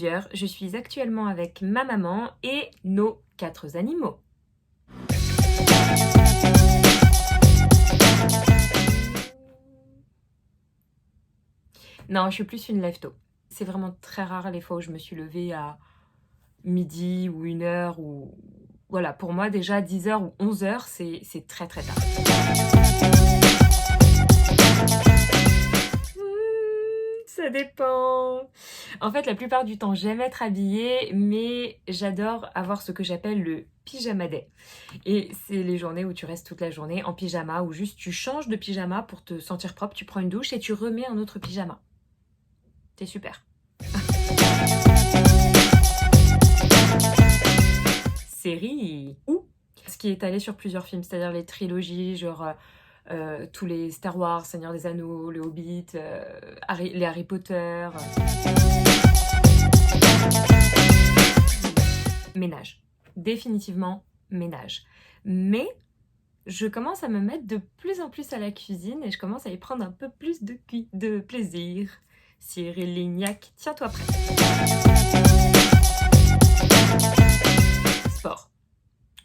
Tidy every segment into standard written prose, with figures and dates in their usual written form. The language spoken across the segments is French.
plusieurs. Je suis actuellement avec ma maman et nos 4 animaux. Non, je suis plus une lève-tôt. C'est vraiment très rare les fois où je me suis levée à midi ou 1h ou... Voilà, pour moi déjà 10h ou 11h, c'est très très tard. Ça dépend. En fait, la plupart du temps, j'aime être habillée, mais j'adore avoir ce que j'appelle le pyjama day. Et c'est les journées où tu restes toute la journée en pyjama, ou juste tu changes de pyjama pour te sentir propre, tu prends une douche et tu remets un autre pyjama. C'est super. Série ou ce qui est allé sur plusieurs films, c'est-à-dire les trilogies, genre tous les Star Wars, Seigneur des Anneaux, le Hobbit, les Harry Potter. Ménage. Définitivement ménage. Mais je commence à me mettre de plus en plus à la cuisine et je commence à y prendre un peu plus de plaisir. Cyril Lignac, tiens-toi prêt. Sport.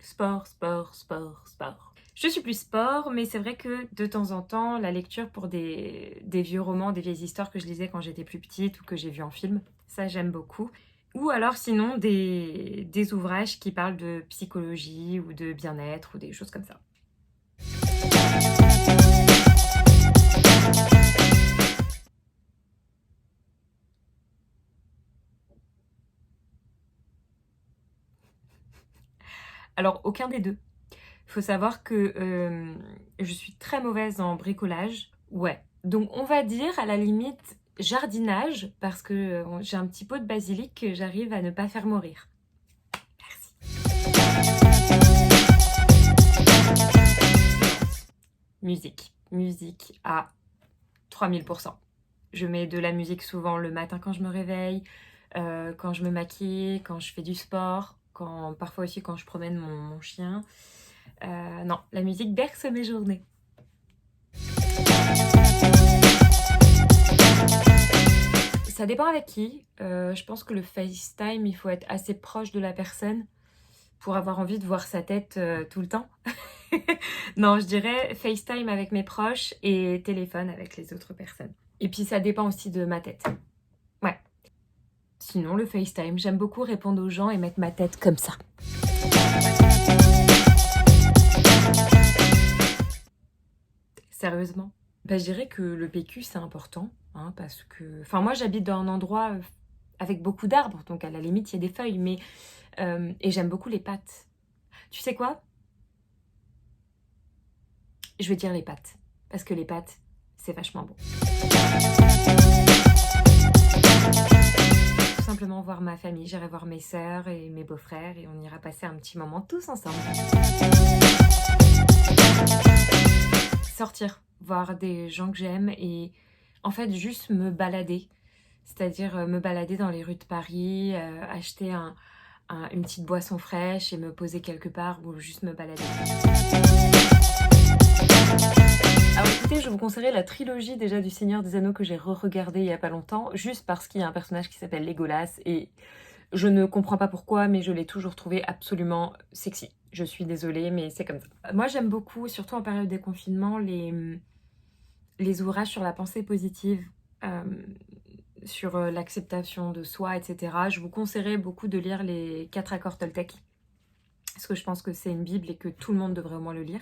Sport, sport, sport, sport. Je suis plus sport, mais c'est vrai que de temps en temps, la lecture pour des vieux romans, des vieilles histoires que je lisais quand j'étais plus petite ou que j'ai vu en film, ça j'aime beaucoup. Ou alors sinon des ouvrages qui parlent de psychologie ou de bien-être ou des choses comme ça. Alors aucun des deux. Il faut savoir que je suis très mauvaise en bricolage. Ouais. Donc on va dire à la limite jardinage parce que j'ai un petit pot de basilic que j'arrive à ne pas faire mourir. Merci. Musique. Musique à 3000%. Je mets de la musique souvent le matin quand je me réveille, quand je me maquille, quand je fais du sport, parfois aussi quand je promène mon chien. Non, la musique berce mes journées. Ça dépend avec qui. Je pense que le FaceTime, il faut être assez proche de la personne pour avoir envie de voir sa tête tout le temps. Non, je dirais FaceTime avec mes proches et téléphone avec les autres personnes. Et puis ça dépend aussi de ma tête. Ouais. Sinon, le FaceTime, j'aime beaucoup répondre aux gens et mettre ma tête comme ça. Sérieusement? Je dirais que le PQ, c'est important, hein, parce que... Enfin, moi, j'habite dans un endroit avec beaucoup d'arbres, donc à la limite, il y a des feuilles, mais... et j'aime beaucoup les pâtes. Tu sais quoi? Je vais dire les pâtes, parce que les pâtes, c'est vachement bon. Tout simplement voir ma famille, j'irai voir mes sœurs et mes beaux-frères, et on ira passer un petit moment tous ensemble. Sortir, voir des gens que j'aime et en fait juste me balader. C'est-à-dire me balader dans les rues de Paris, acheter une petite boisson fraîche et me poser quelque part ou juste me balader. Alors écoutez, je vous conseillerais la trilogie déjà du Seigneur des Anneaux que j'ai re-regardée il y a pas longtemps, juste parce qu'il y a un personnage qui s'appelle Legolas et je ne comprends pas pourquoi, mais je l'ai toujours trouvé absolument sexy. Je suis désolée, mais c'est comme ça. Moi, j'aime beaucoup, surtout en période de confinement, les ouvrages sur la pensée positive, sur l'acceptation de soi, etc. Je vous conseillerais beaucoup de lire les 4 accords Toltec, parce que je pense que c'est une bible et que tout le monde devrait au moins le lire.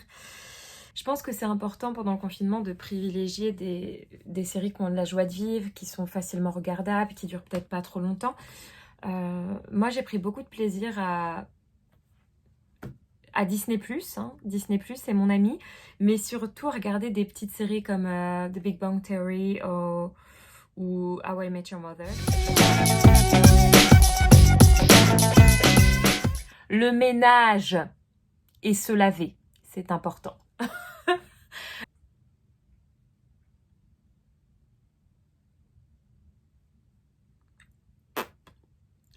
Je pense que c'est important pendant le confinement de privilégier des séries qui ont de la joie de vivre, qui sont facilement regardables, qui durent peut-être pas trop longtemps. Moi, j'ai pris beaucoup de plaisir à Disney+, hein. Disney+, c'est mon ami, mais surtout regarder des petites séries comme The Big Bang Theory ou How I Met Your Mother. Le ménage et se laver, c'est important.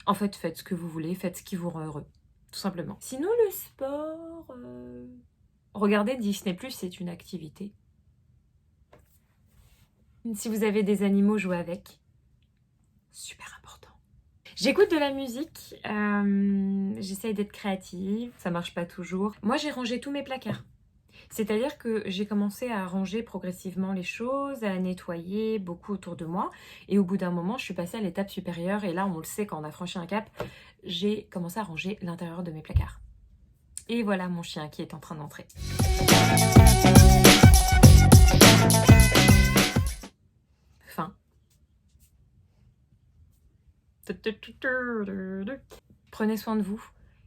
En fait, faites ce que vous voulez, faites ce qui vous rend heureux, tout simplement. Sinon, le sport... Regardez Disney+, c'est une activité. Si vous avez des animaux, jouez avec. Super important. J'écoute de la musique, j'essaye d'être créative, ça marche pas toujours. Moi, j'ai rangé tous mes placards. C'est-à-dire que j'ai commencé à ranger progressivement les choses, à nettoyer beaucoup autour de moi. Et au bout d'un moment, je suis passée à l'étape supérieure. Et là, on le sait, quand on a franchi un cap, j'ai commencé à ranger l'intérieur de mes placards. Et voilà mon chien qui est en train d'entrer. Fin. Prenez soin de vous.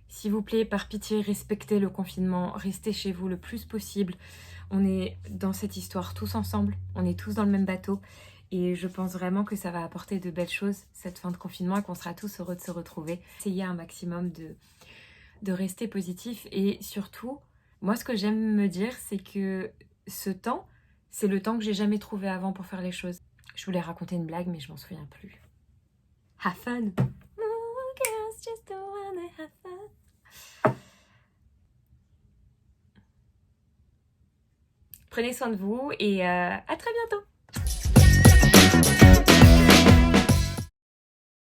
S'il vous plaît, par pitié, respectez le confinement. Restez chez vous le plus possible. On est dans cette histoire tous ensemble. On est tous dans le même bateau. Et je pense vraiment que ça va apporter de belles choses, cette fin de confinement, et qu'on sera tous heureux de se retrouver. Essayez un maximum de rester positif. Et surtout, moi, ce que j'aime me dire, c'est que ce temps, c'est le temps que j'ai jamais trouvé avant pour faire les choses. Je voulais raconter une blague, mais je m'en souviens plus. Have fun! Ooh, girls just wanna have fun. Prenez soin de vous et à très bientôt!